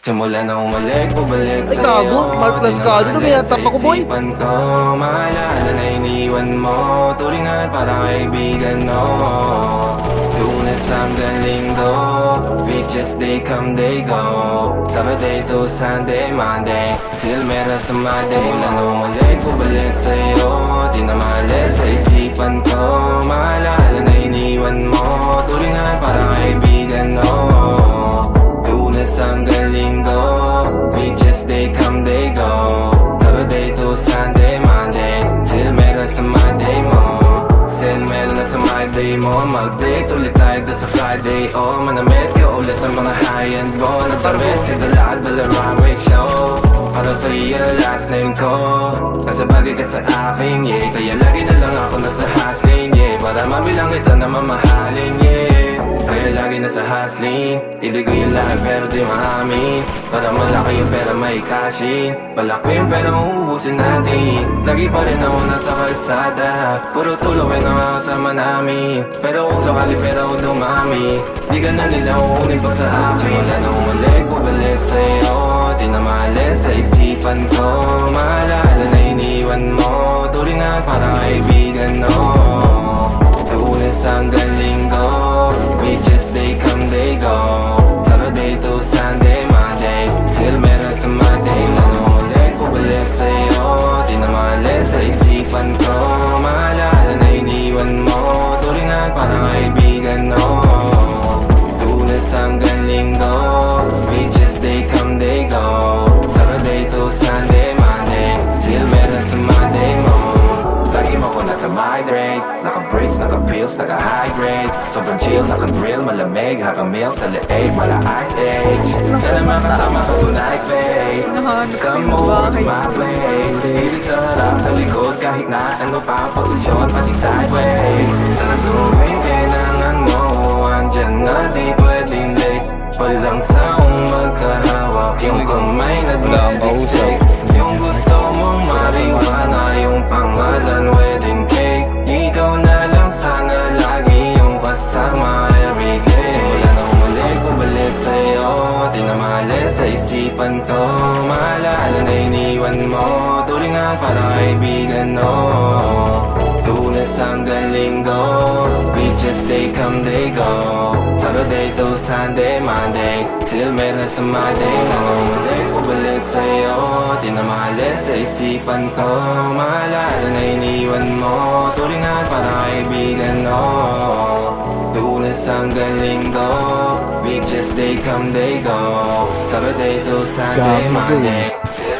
Simula na umalik, bumalik Ay, sa'yo. gago. Mark Lascano na binatap ako, boy. Isipan ko, maalala na iniwan mo. Turingan para kaibigan, no. Lunes hanggang Linggo, beaches they come, they go. Saturday to Sunday, Monday, till meron sa Monday. Simula na umalik, bumalik sa'yo. Di na maalis sa isipan ko. Maalala na iniwan mo. Turingan para kaibigan, no. Lunes hanggang Linggo, beaches they come, they go. Saturday to Sunday, Monday, till meron sa Monday mo. Sale meron na sa Monday mo. Mag-date ulit tayo doon sa Friday. Oh, manamit ka ulit ng mga high-end mo. Nagparbet ka dalakad bala runway show. Para sa iyo last name ko. Kasi bagay ka sa akin, yeah. Kaya lagi na lang ako nasa hustling, yeah. Para mabilang kita na mamahalin, yeah. Kaya lagi nasa hustling. Hindi ko yung lahat pero di maamin. Para malaki yung pera may cashin. Balak ko yung pera uubusin natin. Lagi pa rin ako nasa kalsada. Puro tulawin ang kasama namin. Pero kung sakali pera ko dumami, di ka na nila uunin pa sa akin. Wala na umalik, bumalik sa'yo. Di na maalis sa isipan ko. Maalala na iniwan mo. Turingan para kaibigan, no. Lunes hanggang Linggo, beaches they come, they go. Saturday to Sunday, Monday, till meron sa Monday. Lalo ulit, bumalik sa'yo. Di na maalis sa isipan ko. Maalala na iniwan mo. Turingan para kaibigan, no. Lunes hanggang Linggo, beaches they come, they go. Saturday to Sunday, Monday, till meron sa Monday mo. Lagi mo ko nasa migrate. Naka-breaks, naka-pills, naka-hydrate. Sobrang chill, naka-grill, malamig. Have a meal sa leeg, mala ice age. Sana makasama ko tonight, babe. Come over to my place. Hilig sa harap, sa likod, kahit na ano pa ang posisyon, pati sideways. Sa tuwing kailangan mo, andyan na di pwedeng late. Walang saong magkahawak, yung kamay nag-meditate. Yung gusto mong mariwana, yung pangalan wedding cake. Ikaw na lang sana lagi yung kasama everyday. Simula na umalik, bumalik sa'yo. Di na maalis sa isipan ko. Maalala na iniwan mo. Turingan para kaibigan, no. Lunes hanggang Linggo, beaches they come, they go. Saturday to Sunday, Monday, till meron sa Monday. Nang umalik, bumalik sa'yo. Di na maalis sa isipan ko. Maalala na iniwan mo. Turingan para kaibigan, no. Lunes hanggang Linggo, beaches they come, they go. Saturday to Sunday, Monday, till